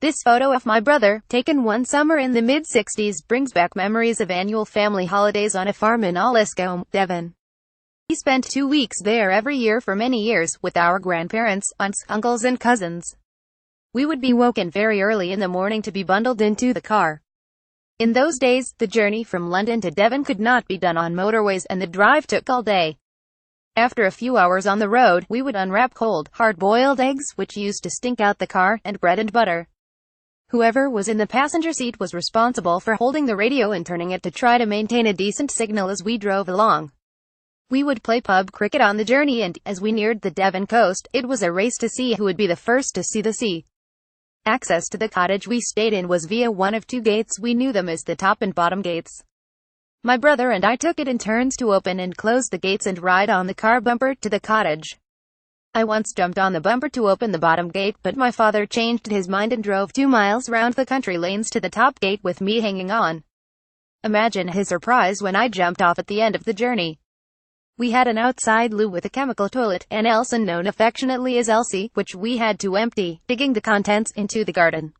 This photo of my brother, taken one summer in the mid-60s, brings back memories of annual family holidays on a farm in Awliscombe, Devon. We spent 2 weeks there every year for many years, with our grandparents, aunts, uncles and cousins. We would be woken very early in the morning to be bundled into the car. In those days, the journey from London to Devon could not be done on motorways, and the drive took all day. After a few hours on the road, we would unwrap cold, hard-boiled eggs, which used to stink out the car, and bread and butter. Whoever was in the passenger seat was responsible for holding the radio and turning it to try to maintain a decent signal as we drove along. We would play pub cricket on the journey, and, as we neared the Devon coast, it was a race to see who would be the first to see the sea. Access to the cottage we stayed in was via one of two gates. We knew them as the top and bottom gates. My brother and I took it in turns to open and close the gates and ride on the car bumper to the cottage. I once jumped on the bumper to open the bottom gate, but my father changed his mind and drove 2 miles round the country lanes to the top gate with me hanging on. Imagine his surprise when I jumped off at the end of the journey. We had an outside loo with a chemical toilet, and Elsa, known affectionately as Elsie, which we had to empty, digging the contents into the garden.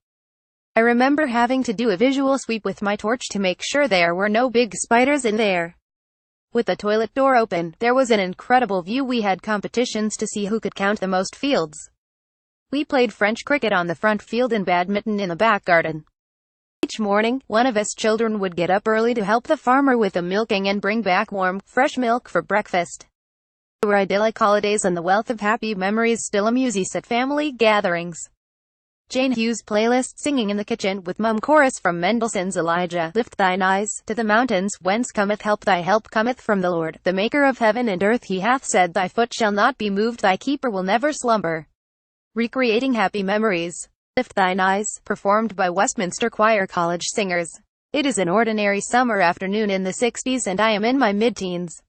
I remember having to do a visual sweep with my torch to make sure there were no big spiders in there. With the toilet door open, there was an incredible view. We had competitions to see who could count the most fields. We played French cricket on the front field and badminton in the back garden. Each morning, one of us children would get up early to help the farmer with the milking and bring back warm, fresh milk for breakfast. There were idyllic holidays, and the wealth of happy memories still amuse us at family gatherings. Jane Hughes playlist singing in the kitchen with Mum chorus from Mendelssohn's Elijah, lift thine eyes to the mountains, whence cometh help. Thy help cometh from the Lord, the maker of heaven and earth. He hath said, thy foot shall not be moved, thy keeper will never slumber. Recreating happy memories. Lift thine eyes, performed by Westminster Choir College singers. It is an ordinary summer afternoon in the 60s, and I am in my mid-teens.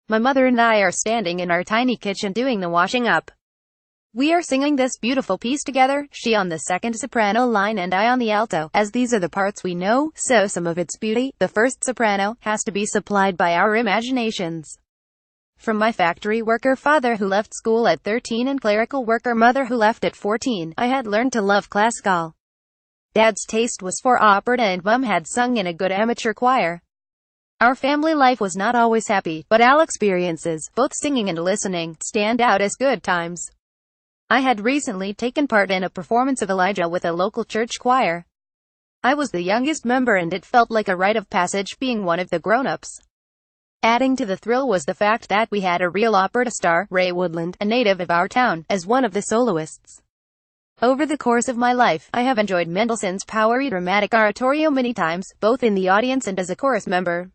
My mother and I are standing in our tiny kitchen doing the washing up. We are singing this beautiful piece together, she on the second soprano line and I on the alto, as these are the parts we know, so some of its beauty, the first soprano, has to be supplied by our imaginations. From my factory worker father who left school at 13 and clerical worker mother who left at 14, I had learned to love classical. Dad's taste was for opera, and Mum had sung in a good amateur choir. Our family life was not always happy, but our experiences, both singing and listening, stand out as good times. I had recently taken part in a performance of Elijah with a local church choir. I was the youngest member, and it felt like a rite of passage being one of the grown-ups. Adding to the thrill was the fact that we had a real opera star, Ray Woodland, a native of our town, as one of the soloists. Over the course of my life, I have enjoyed Mendelssohn's powery dramatic oratorio many times, both in the audience and as a chorus member.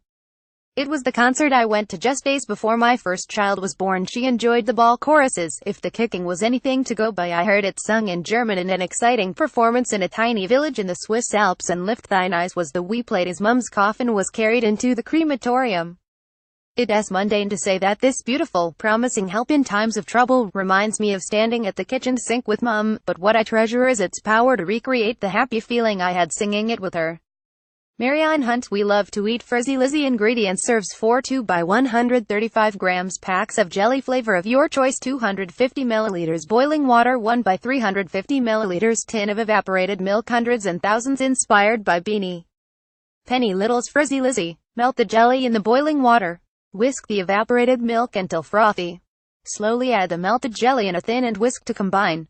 It was the concert I went to just days before my first child was born. She enjoyed the ball choruses. If the kicking was anything to go by, I heard it sung in German in an exciting performance in a tiny village in the Swiss Alps, and Lift Thine Eyes was the we played as Mum's coffin was carried into the crematorium. It is mundane to say that this beautiful, promising help in times of trouble reminds me of standing at the kitchen sink with Mum, but what I treasure is its power to recreate the happy feeling I had singing it with her. Marianne Hunt. We love to eat frizzy Lizzy. Ingredients: serves 4 2 by 135 grams packs of jelly flavor of your choice, 250 milliliters boiling water, 1 by 350 milliliters tin of evaporated milk, hundreds and thousands, inspired by Beanie. Penny Little's Frizzy Lizzy. Melt the jelly in the boiling water. Whisk the evaporated milk until frothy. Slowly add the melted jelly in a thin and whisk to combine.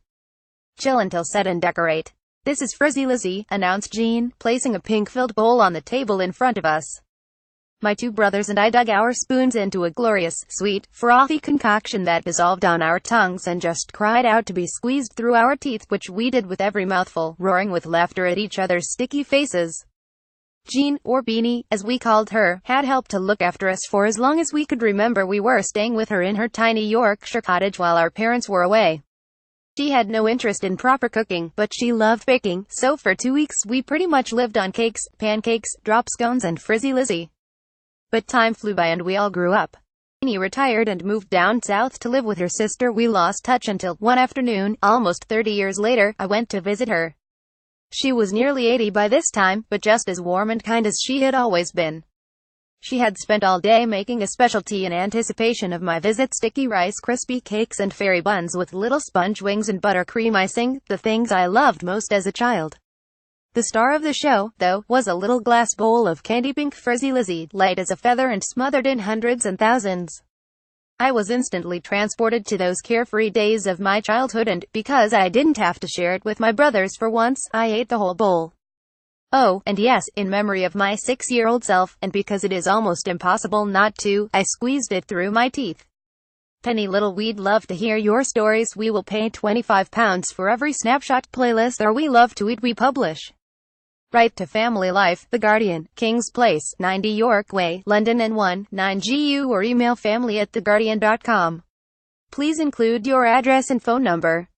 Chill until set and decorate. This is Frizzy Lizzy, announced Jean, placing a pink-filled bowl on the table in front of us. My 2 brothers and I dug our spoons into a glorious, sweet, frothy concoction that dissolved on our tongues and just cried out to be squeezed through our teeth, which we did with every mouthful, roaring with laughter at each other's sticky faces. Jean, or Beanie, as we called her, had helped to look after us for as long as we could remember. We were staying with her in her tiny Yorkshire cottage while our parents were away. She had no interest in proper cooking, but she loved baking, so for 2 weeks we pretty much lived on cakes, pancakes, drop scones and Frizzy Lizzy. But time flew by and we all grew up. Beanie retired and moved down south to live with her sister. We lost touch until, one afternoon, almost 30 years later, I went to visit her. She was nearly 80 by this time, but just as warm and kind as she had always been. She had spent all day making a specialty in anticipation of my visit: sticky Rice Krispie cakes and fairy buns with little sponge wings and buttercream icing, the things I loved most as a child. The star of the show, though, was a little glass bowl of candy pink frizzy Lizzy, light as a feather and smothered in hundreds and thousands. I was instantly transported to those carefree days of my childhood, and, because I didn't have to share it with my brothers for once, I ate the whole bowl. Oh, and yes, in memory of my 6-year-old self, and because it is almost impossible not to, I squeezed it through my teeth. Penny little, we'd love to hear your stories. We will pay £25 for every snapshot, playlist, or we love to eat we publish. Write to Family Life, The Guardian, King's Place, 90 York Way, London N19GU, or email family@theguardian.com. Please include your address and phone number.